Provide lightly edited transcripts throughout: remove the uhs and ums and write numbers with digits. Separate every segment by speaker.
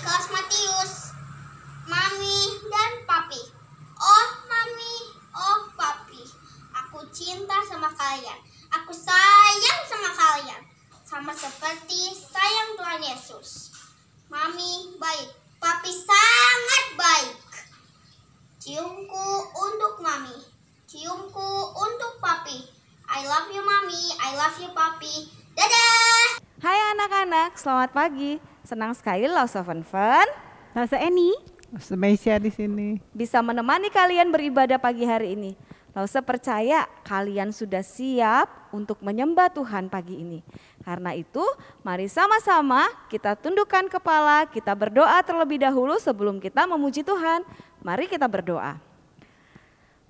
Speaker 1: kelas Matius, Mami dan Papi. Oh Mami, oh Papi, aku cinta sama kalian. Aku sayang sama kalian, sama seperti sayang Tuhan Yesus. Mami baik, Papi sangat baik. Ciumku untuk Mami, ciumku untuk Papi. I love you Mami, I love you Papi. Dadah!
Speaker 2: Hai anak-anak, selamat pagi. Senang sekali Lausa Fun, Lausa Eni,
Speaker 3: Lausa Meisya di sini
Speaker 2: bisa menemani kalian beribadah pagi hari ini. Lausa percaya kalian sudah siap untuk menyembah Tuhan pagi ini. Karena itu, mari sama-sama kita tundukkan kepala, kita berdoa terlebih dahulu sebelum kita memuji Tuhan. Mari kita berdoa.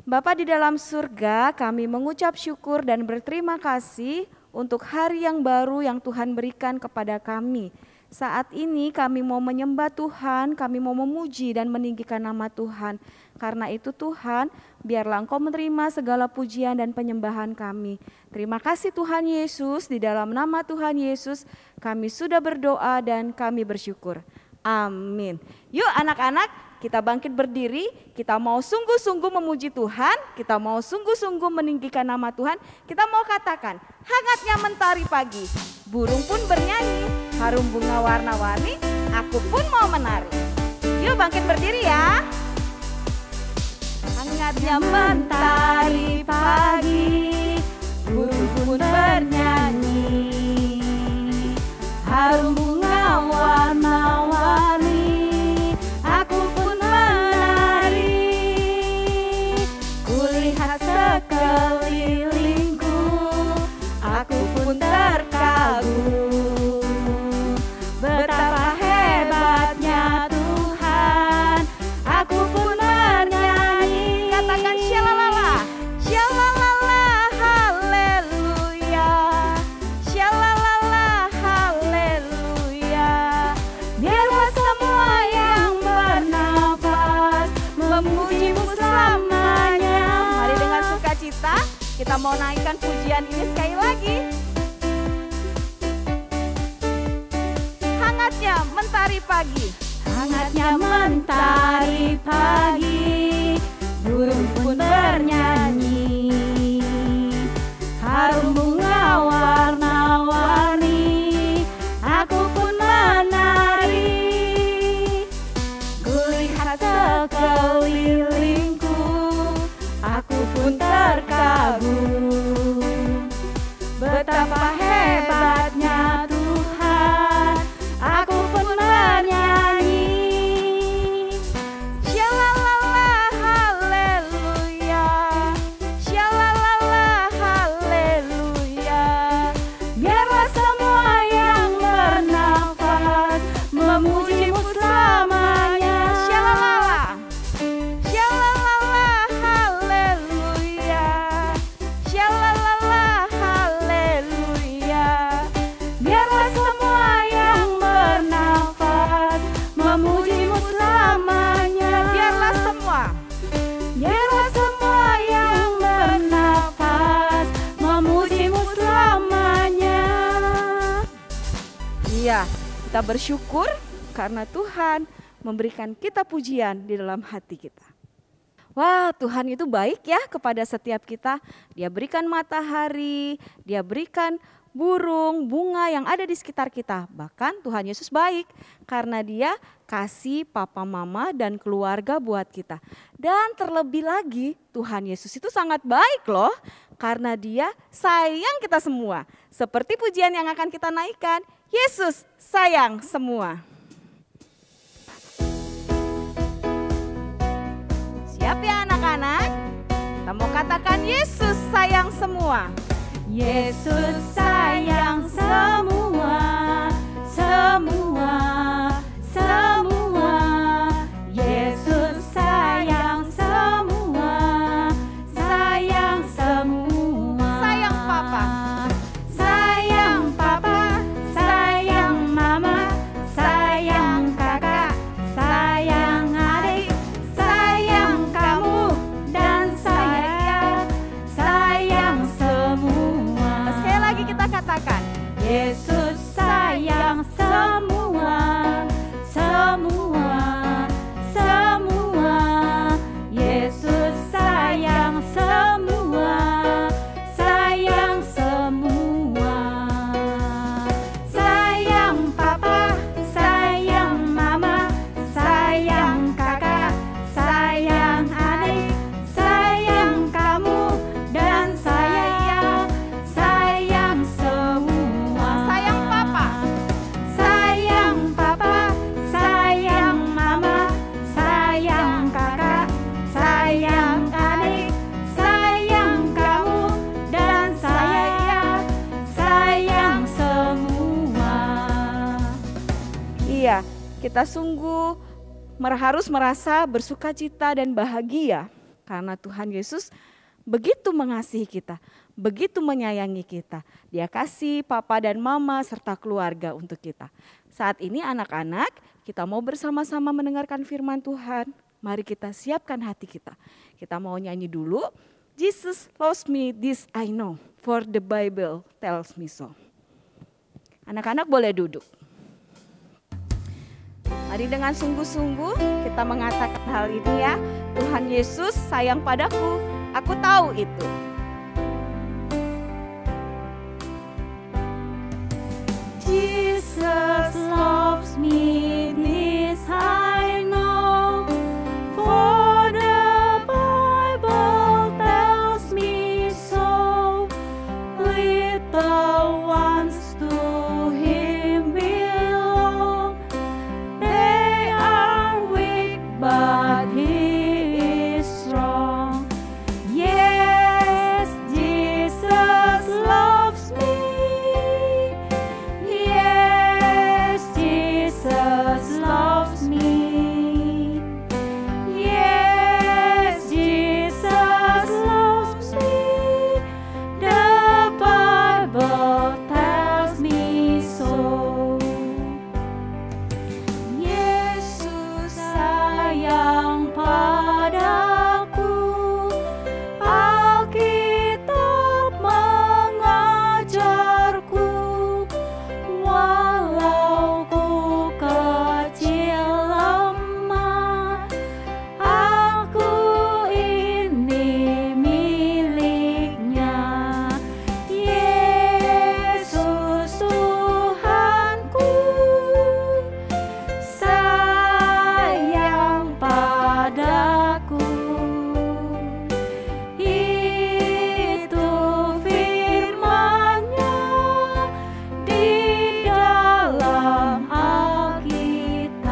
Speaker 2: Bapa di dalam surga, kami mengucap syukur dan berterima kasih untuk hari yang baru yang Tuhan berikan kepada kami. Saat ini kami mau menyembah Tuhan, kami mau memuji dan meninggikan nama Tuhan. Karena itu Tuhan, biarlah Engkau menerima segala pujian dan penyembahan kami. Terima kasih Tuhan Yesus, di dalam nama Tuhan Yesus kami sudah berdoa dan kami bersyukur. Amin. Yuk anak-anak, kita bangkit berdiri, kita mau sungguh-sungguh memuji Tuhan, kita mau sungguh-sungguh meninggikan nama Tuhan, kita mau katakan, hangatnya mentari pagi, burung pun bernyanyi, harum bunga warna-warni, aku pun mau menari. Yuk bangkit berdiri ya. Hangatnya mentari pagi, burung pun bernyanyi, harum bunga warna-warni, aku pun menari. Kulihat sekelilingku, aku pun terkagum. Betapa hebatnya Tuhan, aku pun bernyanyi. Katakan syalalala, syalalala, haleluya, syalalala, haleluya. Biarlah semua yang bernafas memuji-Mu selamanya. Mari dengan sukacita kita mau naikkan pujian ini sekali lagi. Hangatnya mentari pagi, hangatnya mentari pagi, burung pun bernyanyi, harum bunga warna-warni, aku pun menari. Kulihat sekelilingku, aku pun terkagum. Betapa hebatnya Tuhan, aku pun bernyanyi. Syalalala, haleluya, syalalala, haleluya. Biarlah semua yang bernafas memuji-Mu selamanya. Syalalala, syalalala, haleluya, syalalala, haleluya. Biarlah semua yang bernafas memuji-Mu selamanya. Biarlah semua, biarlah semua yang bernafas memuji-Mu selamanya. Iya, kita bersyukur karena Tuhan memberikan kita pujian di dalam hati kita. Wah, Tuhan itu baik ya kepada setiap kita. Dia berikan matahari, Dia berikan burung, bunga yang ada di sekitar kita. Bahkan Tuhan Yesus baik karena Dia kasih papa mama dan keluarga buat kita. Dan terlebih lagi Tuhan Yesus itu sangat baik loh karena Dia sayang kita semua. Seperti pujian yang akan kita naikkan, Yesus sayang semua. Siap ya anak-anak? Kita mau katakan Yesus sayang semua. Yesus sayang semua, semua, semua. Yesus sayang semua, sayang semua. Sayang papa, sayang papa, sayang mama, sayang kakak, sayang adik, sayang kamu dan saya, sayang semua. Sekali lagi kita katakan, Yesus sayang semua. kita sungguh harus merasa bersuka cita dan bahagia karena Tuhan Yesus begitu mengasihi kita, begitu menyayangi kita. Dia kasih papa dan mama serta keluarga untuk kita. Saat ini anak-anak, kita mau bersama-sama mendengarkan firman Tuhan. Mari kita siapkan hati kita. Kita mau nyanyi dulu. Jesus loves me, this I know, for the Bible tells me so. Anak-anak boleh duduk. Mari dengan sungguh-sungguh kita mengatakan hal ini ya. Tuhan Yesus sayang padaku, aku tahu itu.
Speaker 4: Jesus loves me, this I know, for the Bible tells me so. Little ones to Him belong, they are weak but He is strong. Yes, Jesus loves me. Yes, Jesus loves me. Yes, Jesus loves me. The Bible tells me so. Yesus sayang padaku, Alkitab mengajarku, walau ku kecil lemah, aku ini miliknya. Yesus Tuhanku, sayang padaku. Itu firman-Nya di dalam Alkitab.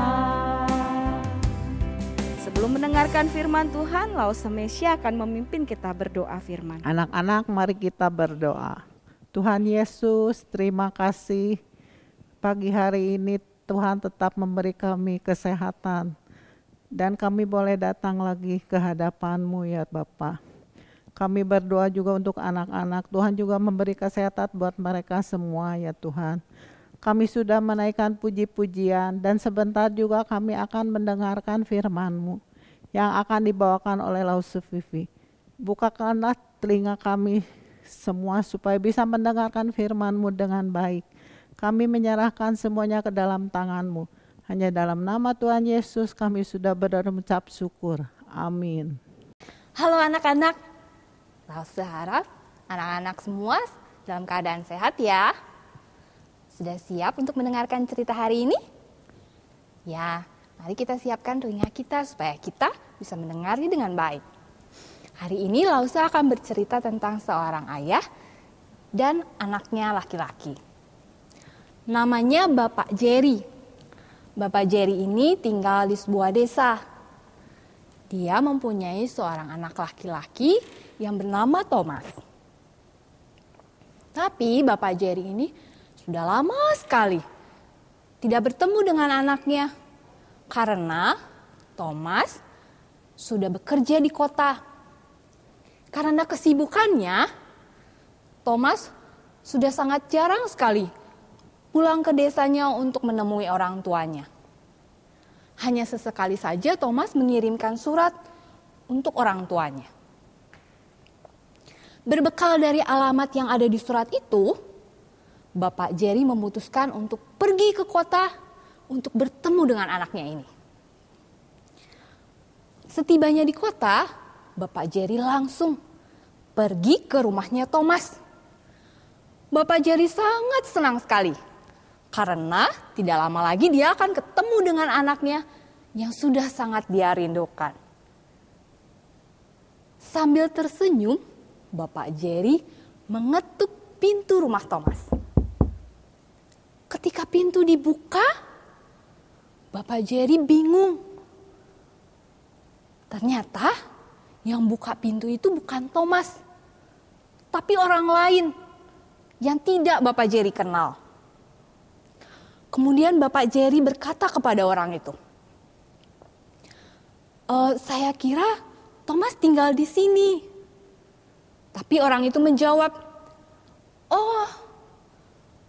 Speaker 2: Sebelum mendengarkan firman Tuhan, Lause Mesya akan memimpin kita berdoa firman.
Speaker 3: Anak-anak, mari kita berdoa. Tuhan Yesus, terima kasih pagi hari ini Tuhan tetap memberi kami kesehatan. Dan kami boleh datang lagi ke hadapan-Mu ya Bapa. Kami berdoa juga untuk anak-anak. Tuhan juga memberi kesehatan buat mereka semua ya Tuhan. Kami sudah menaikkan puji-pujian dan sebentar juga kami akan mendengarkan firman-Mu yang akan dibawakan oleh Lause Vivi. Bukakanlah telinga kami semua supaya bisa mendengarkan firman-Mu dengan baik. Kami menyerahkan semuanya ke dalam tangan-Mu. Hanya dalam nama Tuhan Yesus kami sudah berucap syukur. Amin.
Speaker 4: Halo anak-anak, Lause harap anak-anak semua dalam keadaan sehat ya. Sudah siap untuk mendengarkan cerita hari ini? Ya, mari kita siapkan telinga kita supaya kita bisa mendengarnya dengan baik. Hari ini Lause akan bercerita tentang seorang ayah dan anaknya laki-laki. Namanya Bapak Jerry. Bapak Jerry ini tinggal di sebuah desa. Dia mempunyai seorang anak laki-laki yang bernama Thomas. Tapi Bapak Jerry ini sudah lama sekali tidak bertemu dengan anaknya karena Thomas sudah bekerja di kota. Karena kesibukannya, Thomas sudah sangat jarang sekali pulang ke desanya untuk menemui orang tuanya. Hanya sesekali saja Thomas mengirimkan surat untuk orang tuanya. Berbekal dari alamat yang ada di surat itu, Bapak Jerry memutuskan untuk pergi ke kota untuk bertemu dengan anaknya ini. Setibanya di kota, Bapak Jerry langsung pergi ke rumahnya Thomas. Bapak Jerry sangat senang sekali karena tidak lama lagi dia akan ketemu dengan anaknya yang sudah sangat dia rindukan. Sambil tersenyum, Bapak Jerry mengetuk pintu rumah Thomas. Ketika pintu dibuka, Bapak Jerry bingung. Ternyata yang buka pintu itu bukan Thomas, tapi orang lain yang tidak Bapak Jerry kenal. Kemudian Bapak Jerry berkata kepada orang itu, saya kira Thomas tinggal di sini. Tapi orang itu menjawab, oh,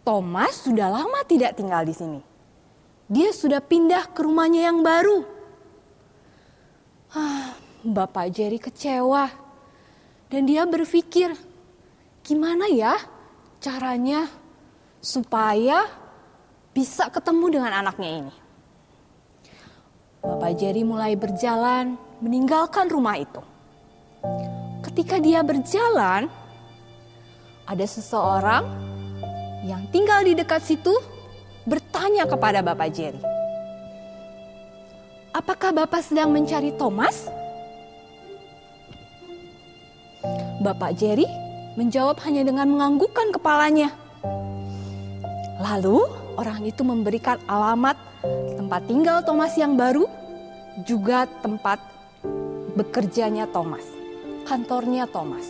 Speaker 4: Thomas sudah lama tidak tinggal di sini. Dia sudah pindah ke rumahnya yang baru. Bapak Jerry kecewa. Dan dia berpikir, gimana ya caranya supaya bisa ketemu dengan anaknya ini. Bapak Jerry mulai berjalan meninggalkan rumah itu. Ketika dia berjalan, ada seseorang yang tinggal di dekat situ bertanya kepada Bapak Jerry, apakah Bapak sedang mencari Thomas? Bapak Jerry menjawab hanya dengan menganggukkan kepalanya. Lalu orang itu memberikan alamat tempat tinggal Thomas yang baru, juga tempat bekerjanya Thomas, kantornya Thomas.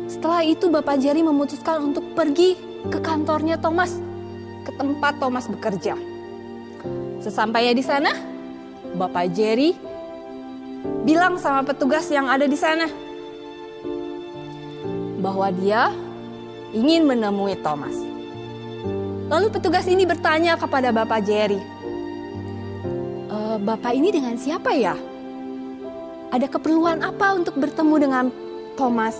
Speaker 4: Setelah itu Bapak Jerry memutuskan untuk pergi ke kantornya Thomas, ke tempat Thomas bekerja. Sesampainya di sana, Bapak Jerry bilang sama petugas yang ada di sana bahwa dia ingin menemui Thomas. Lalu petugas ini bertanya kepada Bapak Jerry, Bapak ini dengan siapa ya? Ada keperluan apa untuk bertemu dengan Thomas?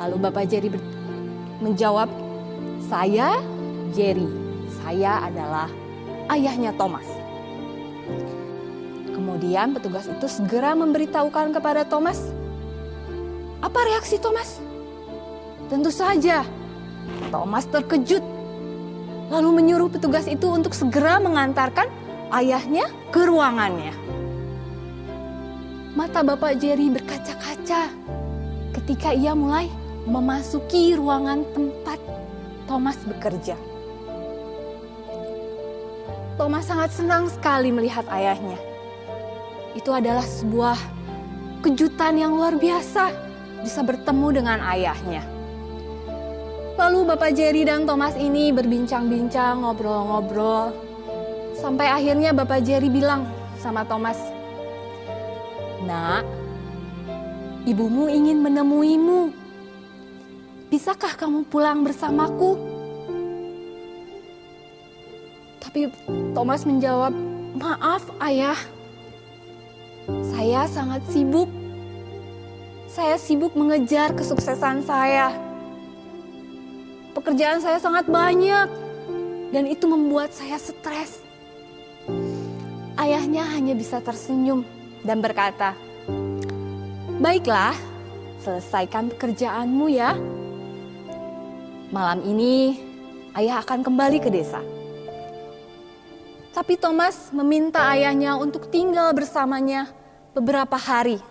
Speaker 4: Lalu Bapak Jerry menjawab, saya Jerry, saya adalah ayahnya Thomas. Kemudian petugas itu segera memberitahukan kepada Thomas. Apa reaksi Thomas? Tentu saja, Thomas terkejut. Lalu menyuruh petugas itu untuk segera mengantarkan ayahnya ke ruangannya. Mata Bapak Jerry berkaca-kaca ketika ia mulai memasuki ruangan tempat Thomas bekerja. Thomas sangat senang sekali melihat ayahnya. Itu adalah sebuah kejutan yang luar biasa, bisa bertemu dengan ayahnya. Lalu Bapak Jerry dan Thomas ini berbincang-bincang, ngobrol-ngobrol. Sampai akhirnya Bapak Jerry bilang sama Thomas, "Nak, ibumu ingin menemuimu. Bisakah kamu pulang bersamaku?" Tapi Thomas menjawab, "Maaf ayah, saya sangat sibuk. Saya sibuk mengejar kesuksesan saya. Pekerjaan saya sangat banyak dan itu membuat saya stres." Ayahnya hanya bisa tersenyum dan berkata, "Baiklah, selesaikan pekerjaanmu ya. Malam ini ayah akan kembali ke desa." Tapi Thomas meminta ayahnya untuk tinggal bersamanya beberapa hari.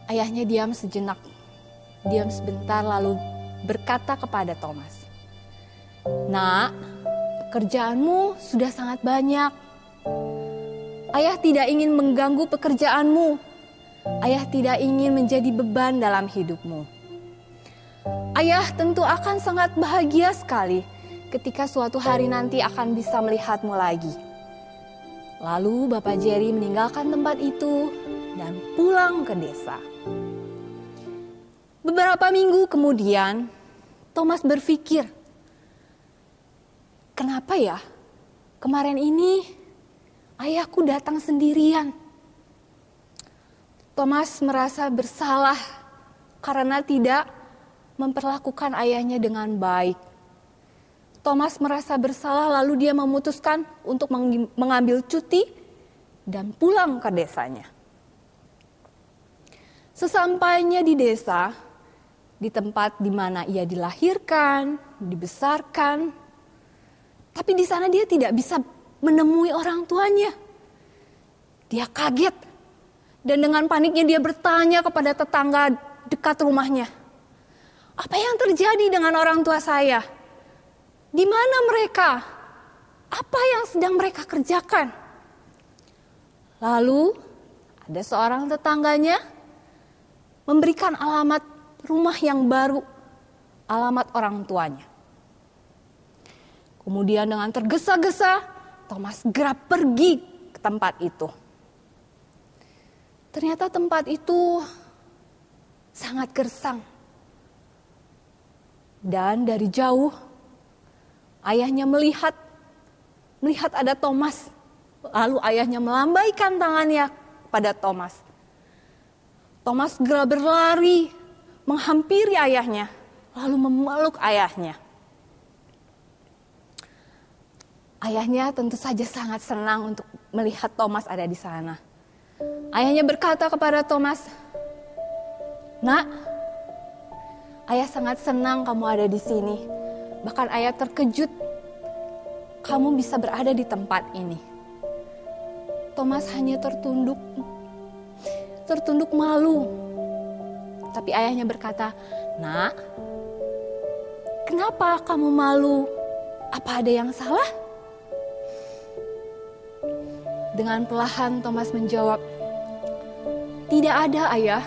Speaker 4: Ayahnya diam sejenak, diam sebentar lalu berkata kepada Thomas, "Nak, pekerjaanmu sudah sangat banyak. Ayah tidak ingin mengganggu pekerjaanmu. Ayah tidak ingin menjadi beban dalam hidupmu. Ayah tentu akan sangat bahagia sekali ketika suatu hari nanti akan bisa melihatmu lagi." Lalu Bapak Jerry meninggalkan tempat itu dan pulang ke desa. Beberapa minggu kemudian, Thomas berpikir, "Kenapa ya kemarin ini ayahku datang sendirian?" Thomas merasa bersalah karena tidak memperlakukan ayahnya dengan baik. Thomas merasa bersalah lalu dia memutuskan untuk mengambil cuti dan pulang ke desanya. Sesampainya di desa, di tempat di mana ia dilahirkan, dibesarkan, tapi di sana dia tidak bisa menemui orang tuanya. Dia kaget dan dengan paniknya dia bertanya kepada tetangga dekat rumahnya, "Apa yang terjadi dengan orang tua saya? Di mana mereka? Apa yang sedang mereka kerjakan?" Lalu ada seorang tetangganya memberikan alamat rumah yang baru, alamat orang tuanya. Kemudian dengan tergesa-gesa, Thomas segera pergi ke tempat itu. Ternyata tempat itu sangat gersang. Dan dari jauh, ayahnya melihat ada Thomas. Lalu ayahnya melambaikan tangannya pada Thomas. Thomas segera berlari, menghampiri ayahnya, lalu memeluk ayahnya. Ayahnya tentu saja sangat senang untuk melihat Thomas ada di sana. Ayahnya berkata kepada Thomas, "Nak, ayah sangat senang kamu ada di sini. Bahkan ayah terkejut kamu bisa berada di tempat ini." Thomas hanya tertunduk malu. Tapi ayahnya berkata, "Nak, kenapa kamu malu? Apa ada yang salah?" Dengan perlahan Thomas menjawab, "Tidak ada, ayah.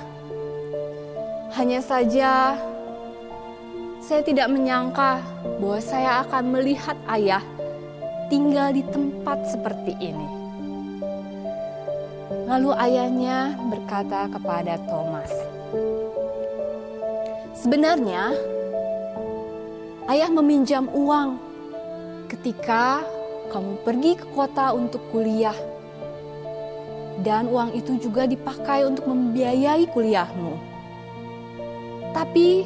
Speaker 4: Hanya saja saya tidak menyangka bahwa saya akan melihat ayah tinggal di tempat seperti ini." Lalu ayahnya berkata kepada Thomas, "Sebenarnya ayah meminjam uang ketika kamu pergi ke kota untuk kuliah. Dan uang itu juga dipakai untuk membiayai kuliahmu. Tapi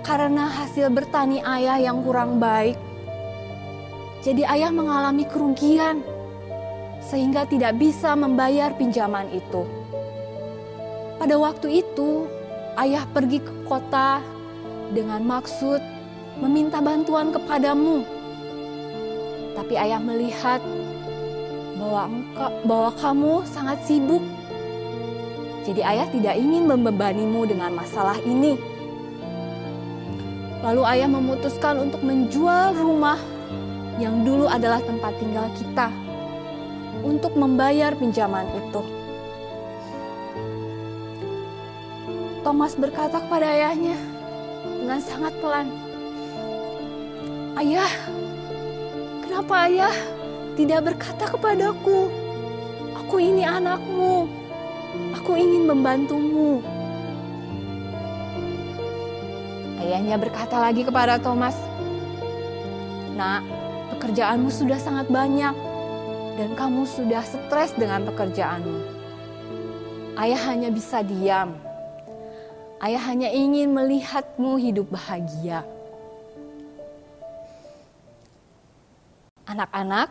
Speaker 4: karena hasil bertani ayah yang kurang baik, jadi ayah mengalami kerugian sehingga tidak bisa membayar pinjaman itu. Pada waktu itu, ayah pergi ke kota dengan maksud meminta bantuan kepadamu. Tapi ayah melihat bahwa kamu sangat sibuk. Jadi ayah tidak ingin membebanimu dengan masalah ini. Lalu ayah memutuskan untuk menjual rumah yang dulu adalah tempat tinggal kita untuk membayar pinjaman itu." Thomas berkata kepada ayahnya dengan sangat pelan, "Ayah, kenapa ayah tidak berkata kepadaku, aku ini anakmu, aku ingin membantumu?" Ayahnya berkata lagi kepada Thomas, "Nak, pekerjaanmu sudah sangat banyak dan kamu sudah stres dengan pekerjaanmu. Ayah hanya bisa diam. Ayah hanya ingin melihatmu hidup bahagia." Anak-anak,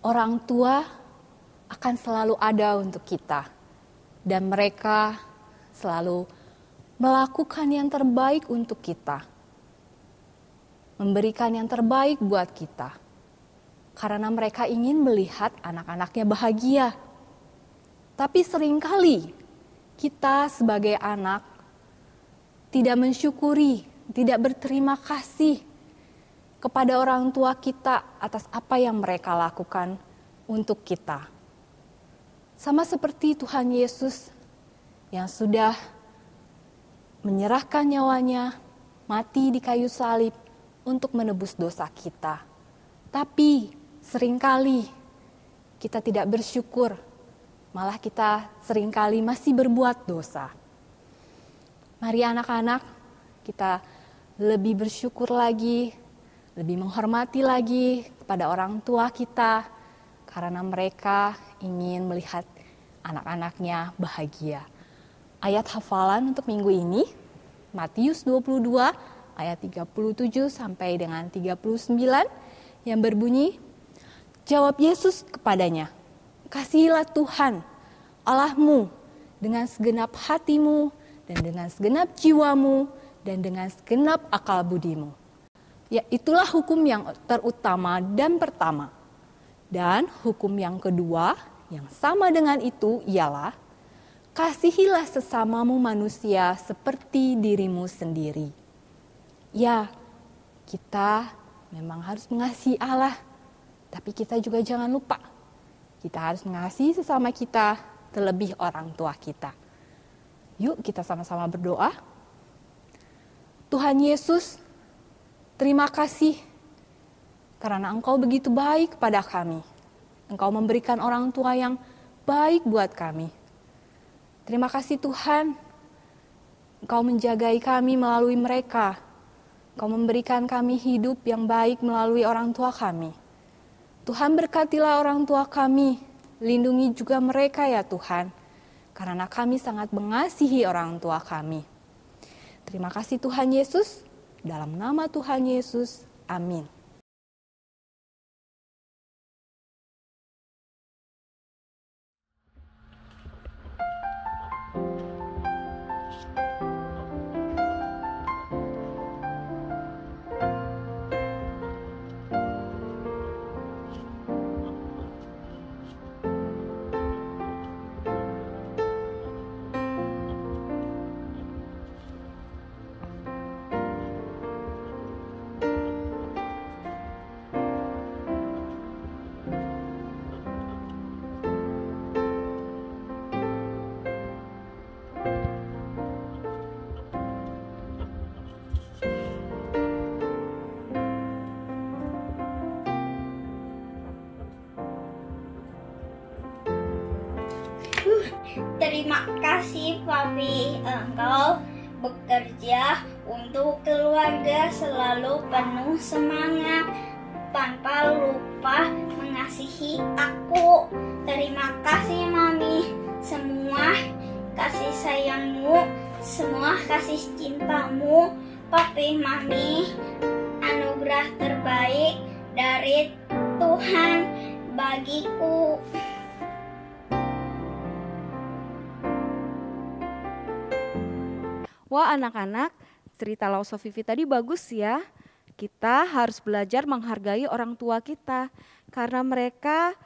Speaker 4: orang tua akan selalu ada untuk kita, dan mereka selalu melakukan yang terbaik untuk kita, memberikan yang terbaik buat kita, karena mereka ingin melihat anak-anaknya bahagia. Tapi seringkali kita sebagai anak tidak mensyukuri, tidak berterima kasih kepada orang tua kita atas apa yang mereka lakukan untuk kita. Sama seperti Tuhan Yesus yang sudah menyerahkan nyawanya, mati di kayu salib untuk menebus dosa kita. Tapi seringkali kita tidak bersyukur, malah kita seringkali masih berbuat dosa. Mari anak-anak, kita lebih bersyukur lagi, lebih menghormati lagi kepada orang tua kita, karena mereka ingin melihat anak-anaknya bahagia. Ayat hafalan untuk minggu ini, Matius 22 ayat 37 sampai dengan 39 yang berbunyi, "Jawab Yesus kepadanya, kasihilah Tuhan Allahmu dengan segenap hatimu dan dengan segenap jiwamu dan dengan segenap akal budimu. Ya, itulah hukum yang terutama dan pertama. Dan hukum yang kedua yang sama dengan itu ialah, kasihilah sesamamu manusia seperti dirimu sendiri." Ya, kita memang harus mengasihi Allah, tapi kita juga jangan lupa, kita harus mengasihi sesama kita, terlebih orang tua kita. Yuk kita sama-sama berdoa. Tuhan Yesus, Terima kasih karena Engkau begitu baik kepada kami. Engkau memberikan orang tua yang baik buat kami. Terima kasih Tuhan, Engkau menjagai kami melalui mereka. Engkau memberikan kami hidup yang baik melalui orang tua kami. Tuhan berkatilah orang tua kami, lindungi juga mereka ya Tuhan, karena kami sangat mengasihi orang tua kami. Terima kasih Tuhan Yesus, dalam nama Tuhan Yesus, amin.
Speaker 1: Terima kasih Papi, engkau bekerja untuk keluarga selalu penuh semangat tanpa lupa mengasihi aku. Terima kasih Mami, semua kasih sayangmu, semua kasih cintamu. Papi, Mami, anugerah terbaik dari Tuhan bagiku.
Speaker 2: Wah anak-anak, cerita Lauso Vivi tadi bagus ya. Kita harus belajar menghargai orang tua kita karena mereka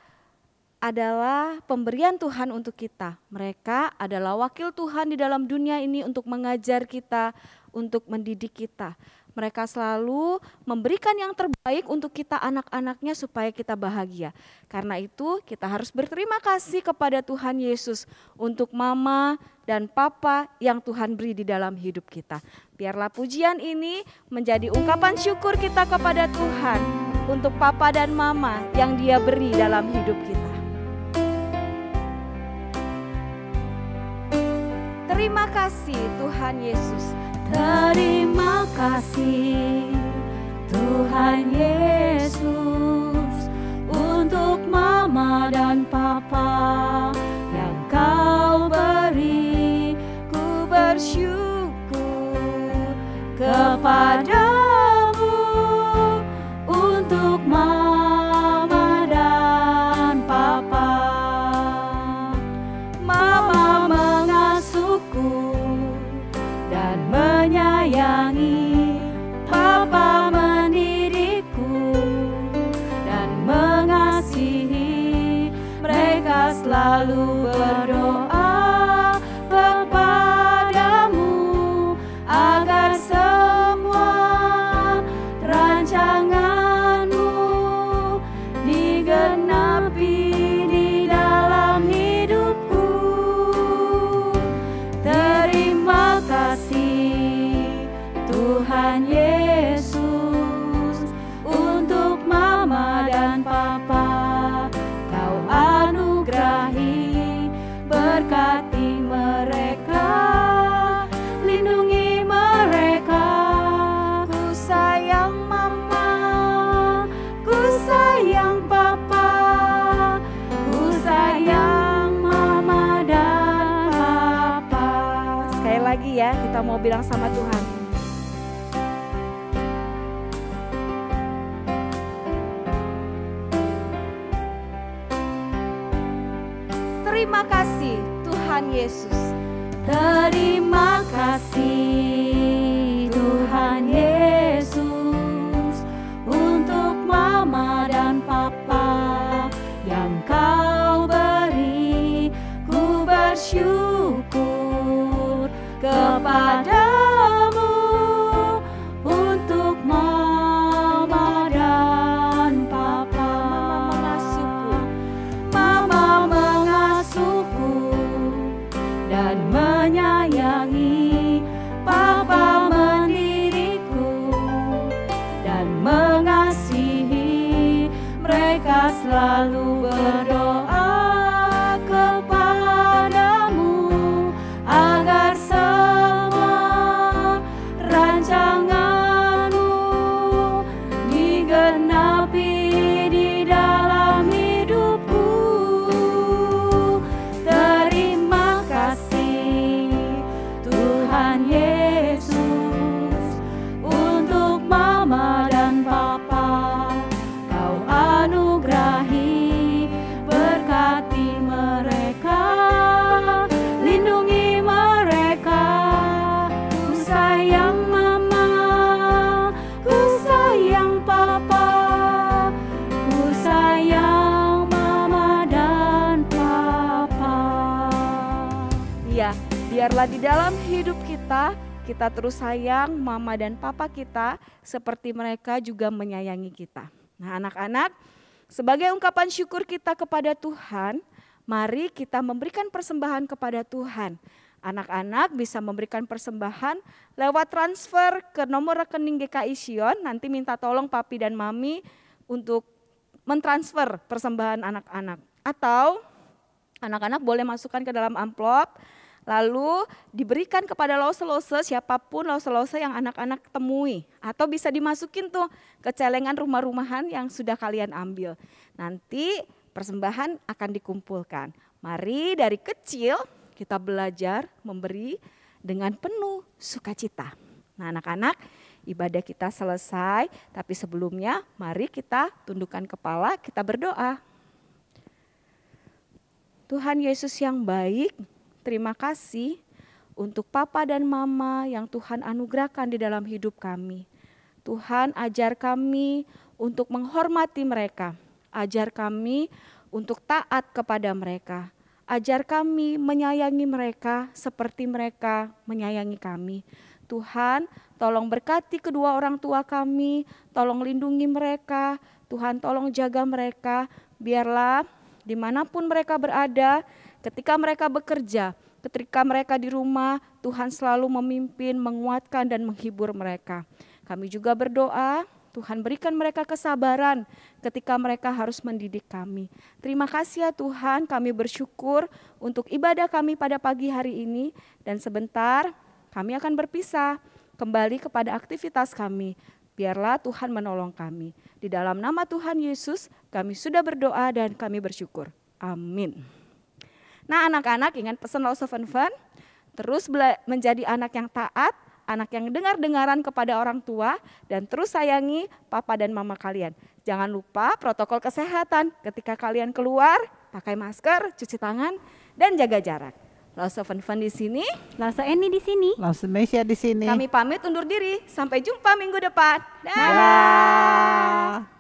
Speaker 2: adalah pemberian Tuhan untuk kita. Mereka adalah wakil Tuhan di dalam dunia ini untuk mengajar kita, untuk mendidik kita. Mereka selalu memberikan yang terbaik untuk kita anak-anaknya supaya kita bahagia. Karena itu kita harus berterima kasih kepada Tuhan Yesus untuk mama dan papa yang Tuhan beri di dalam hidup kita. Biarlah pujian ini menjadi ungkapan syukur kita kepada Tuhan untuk papa dan mama yang Dia beri dalam hidup kita. Terima kasih Tuhan Yesus.
Speaker 5: Terima kasih Tuhan Yesus untuk mama dan papa yang Kau beri. Ku bersyukur kepadamu untuk mama dan papa. Mama mengasuhku dan menyayangi, Papa mendidikku dan mengasihi. Mereka selalu berdoa kepadamu agar semua rancanganmu digenapi di dalam hidupku. Terima kasih Tuhan Yesus untuk mama dan papa. Kau anugerahi, berkati mereka, lindungi mereka. Ku sayang mama, ku sayang papa, ku sayang mama dan papa.
Speaker 2: Sekali lagi ya, kita mau bilang sama Tuhan. Terima kasih Tuhan Yesus.
Speaker 5: Terima kasih Tuhan Yesus untuk mama dan papa yang Kau beri. Ku bersyukur kepadamu untuk mama dan papa. Mama mengasuhku dan menyayangi, Papa
Speaker 2: Biarlah di dalam hidup kita, kita terus sayang mama dan papa kita seperti mereka juga menyayangi kita. Nah anak-anak, sebagai ungkapan syukur kita kepada Tuhan, mari kita memberikan persembahan kepada Tuhan. Anak-anak bisa memberikan persembahan lewat transfer ke nomor rekening GKI Sion. Nanti minta tolong papi dan mami untuk mentransfer persembahan anak-anak. Atau anak-anak boleh masukkan ke dalam amplop, lalu diberikan kepada lause-lause, siapapun lause-lause yang anak-anak temui. Atau bisa dimasukin tuh ke celengan rumah-rumahan yang sudah kalian ambil. Nanti persembahan akan dikumpulkan. Mari dari kecil kita belajar memberi dengan penuh sukacita. Nah anak-anak, ibadah kita selesai, tapi sebelumnya mari kita tundukkan kepala, kita berdoa. Tuhan Yesus yang baik, terima kasih untuk papa dan mama yang Tuhan anugerahkan di dalam hidup kami. Tuhan ajar kami untuk menghormati mereka, ajar kami untuk taat kepada mereka. Ajar kami menyayangi mereka seperti mereka menyayangi kami. Tuhan, tolong berkati kedua orang tua kami, tolong lindungi mereka, Tuhan tolong jaga mereka, biarlah dimanapun mereka berada, ketika mereka bekerja, ketika mereka di rumah, Tuhan selalu memimpin, menguatkan dan menghibur mereka. Kami juga berdoa, Tuhan berikan mereka kesabaran ketika mereka harus mendidik kami. Terima kasih ya Tuhan, kami bersyukur untuk ibadah kami pada pagi hari ini. Dan sebentar kami akan berpisah kembali kepada aktivitas kami. Biarlah Tuhan menolong kami. Di dalam nama Tuhan Yesus kami sudah berdoa dan kami bersyukur. Amin. Nah anak-anak ingat pesan Lause Fun Fun, terus menjadi anak yang taat, anak yang dengar-dengaran kepada orang tua, dan terus sayangi papa dan mama kalian. Jangan lupa protokol kesehatan ketika kalian keluar, pakai masker, cuci tangan, dan jaga jarak. Lause Fun Fun di sini,
Speaker 5: Lause Eni di sini.
Speaker 3: Lause Mesia di sini.
Speaker 2: kami pamit undur diri. Sampai jumpa minggu depan. Dadah.
Speaker 3: Dadah.